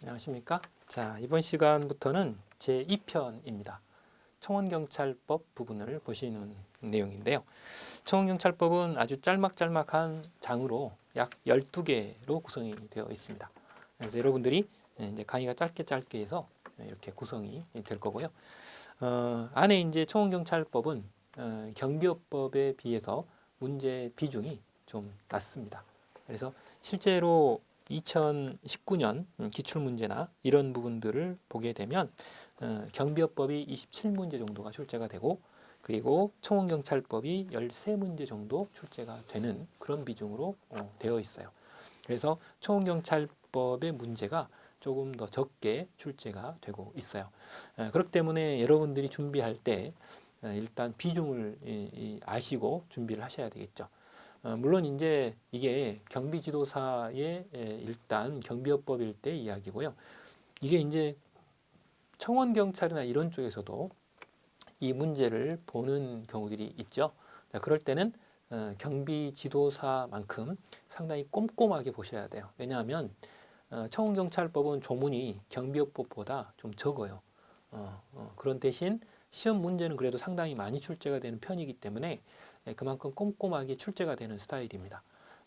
안녕하십니까? 자, 이번 시간부터는 제2편입니다. 청원경찰법 부분을 보시는 내용인데요. 청원경찰법은 아주 짤막짤막한 장으로 약 12개로 구성이 되어 있습니다. 그래서 여러분들이 이제 강의가 짧게 해서 이렇게 구성이 될 거고요. 안에 이제 청원경찰법은 경비업법에 비해서 문제 비중이 좀 낮습니다. 그래서 실제로 2019년 기출문제나 이런 부분들을 보게 되면 경비업법이 27문제 정도가 출제가 되고, 그리고 청원경찰법이 13문제 정도 출제가 되는 그런 비중으로 되어 있어요. 그래서 청원경찰법의 문제가 조금 더 적게 출제가 되고 있어요. 그렇기 때문에 여러분들이 준비할 때 일단 비중을 아시고 준비를 하셔야 되겠죠. 물론 이제 이게 경비지도사의 일단 경비업법일 때 이야기고요. 이게 이제 청원경찰이나 이런 쪽에서도 이 문제를 보는 경우들이 있죠. 자, 그럴 때는 경비지도사만큼 상당히 꼼꼼하게 보셔야 돼요. 왜냐하면 청원경찰법은 조문이 경비업법보다 좀 적어요. 그런 대신 시험 문제는 그래도 상당히 많이 출제가 되는 편이기 때문에 그만큼 꼼꼼하게 출제가 되는 스타일입니다.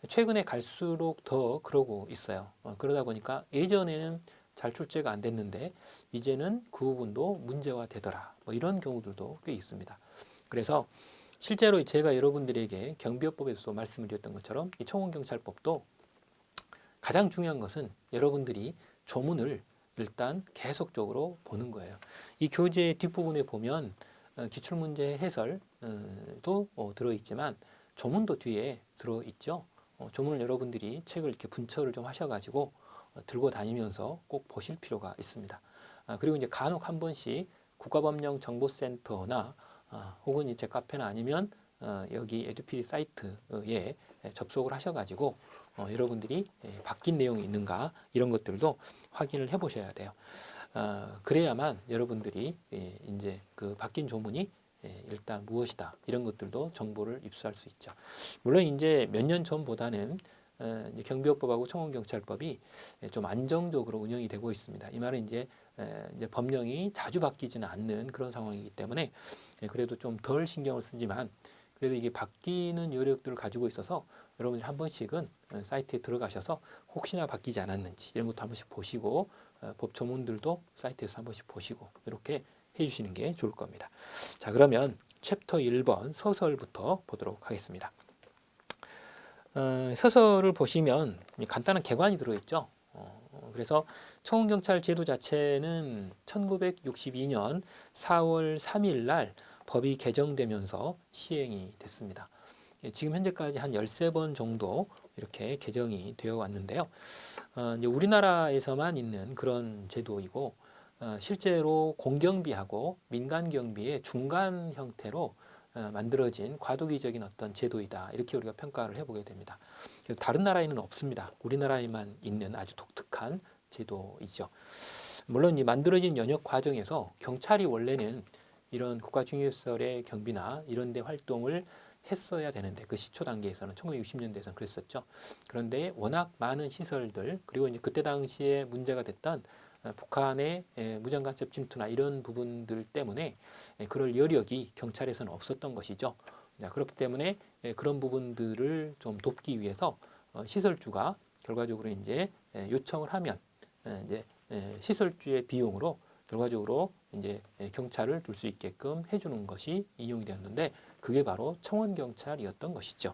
최근에 갈수록 더 그러고 있어요. 그러다 보니까 예전에는 잘 출제가 안 됐는데 이제는 그 부분도 문제화 되더라. 뭐 이런 경우들도 꽤 있습니다. 그래서 실제로 제가 여러분들에게 경비업법에서도 말씀을 드렸던 것처럼 이 청원경찰법도 가장 중요한 것은 여러분들이 조문을 일단 계속적으로 보는 거예요. 이 교재 뒷부분에 보면 기출문제 해설도 들어있지만 조문도 뒤에 들어있죠. 조문을 여러분들이 책을 이렇게 분철을 좀 하셔가지고 들고 다니면서 꼭 보실 필요가 있습니다. 그리고 이제 간혹 한 번씩 국가법령정보센터나 혹은 이제 카페나 아니면 여기 에듀피디 사이트에 접속을 하셔가지고 여러분들이 바뀐 내용이 있는가 이런 것들도 확인을 해보셔야 돼요. 그래야만 여러분들이 이제 그 바뀐 조문이 일단 무엇이다 이런 것들도 정보를 입수할 수 있죠. 물론 이제 몇 년 전보다는 경비업법하고 청원경찰법이 좀 안정적으로 운영이 되고 있습니다. 이 말은 이제 법령이 자주 바뀌지는 않는 그런 상황이기 때문에 그래도 좀 덜 신경을 쓰지만 그래도 이게 바뀌는 여력들을 가지고 있어서 여러분들이 한 번씩은 사이트에 들어가셔서 혹시나 바뀌지 않았는지 이런 것도 한 번씩 보시고 법 조문들도 사이트에서 한 번씩 보시고 이렇게 해주시는 게 좋을 겁니다. 자, 그러면 챕터 1번 서설부터 보도록 하겠습니다. 서설을 보시면 간단한 개관이 들어있죠. 그래서 청원경찰 제도 자체는 1962년 4월 3일 날 법이 개정되면서 시행이 됐습니다. 지금 현재까지 한 13번 정도 이렇게 개정이 되어 왔는데요. 이제 우리나라에서만 있는 그런 제도이고 실제로 공경비하고 민간경비의 중간 형태로 만들어진 과도기적인 어떤 제도이다. 이렇게 우리가 평가를 해보게 됩니다. 그래서 다른 나라에는 없습니다. 우리나라에만 있는 아주 독특한 제도이죠. 물론 이 만들어진 연역 과정에서 경찰이 원래는 이런 국가중요시설의 경비나 이런 데 활동을 했어야 되는데 그 시초 단계에서는 1960년대에서는 그랬었죠. 그런데 워낙 많은 시설들 그리고 이제 그때 당시에 문제가 됐던 북한의 무장간첩 침투나 이런 부분들 때문에 그럴 여력이 경찰에서는 없었던 것이죠. 그렇기 때문에 그런 부분들을 좀 돕기 위해서 시설주가 결과적으로 이제 요청을 하면 이제 시설주의 비용으로 결과적으로 이제 경찰을 둘 수 있게끔 해주는 것이 인용이 되었는데 그게 바로 청원경찰이었던 것이죠.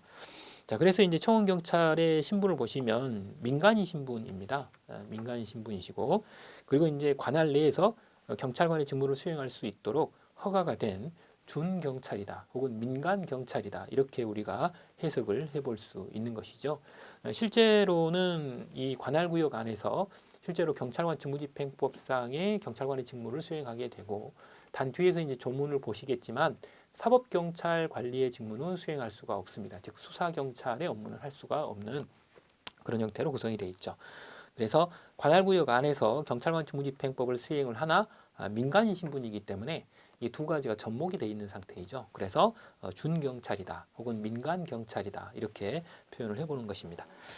자, 그래서 이제 청원경찰의 신분을 보시면 민간인 신분입니다. 민간인 신분이시고 그리고 이제 관할 내에서 경찰관의 직무를 수행할 수 있도록 허가가 된 준경찰이다 혹은 민간경찰이다 이렇게 우리가 해석을 해볼 수 있는 것이죠. 실제로는 이 관할구역 안에서 실제로 경찰관 직무집행법상의 경찰관의 직무를 수행하게 되고 단 뒤에서 이제 조문을 보시겠지만 사법경찰 관리의 직무는 수행할 수가 없습니다. 즉 수사경찰의 업무를 할 수가 없는 그런 형태로 구성이 되어 있죠. 그래서 관할구역 안에서 경찰관 직무집행법을 수행을 하나 민간인 신분이기 때문에 이 두 가지가 접목이 되어 있는 상태이죠. 그래서 준경찰이다 혹은 민간경찰이다 이렇게 표현을 해보는 것입니다.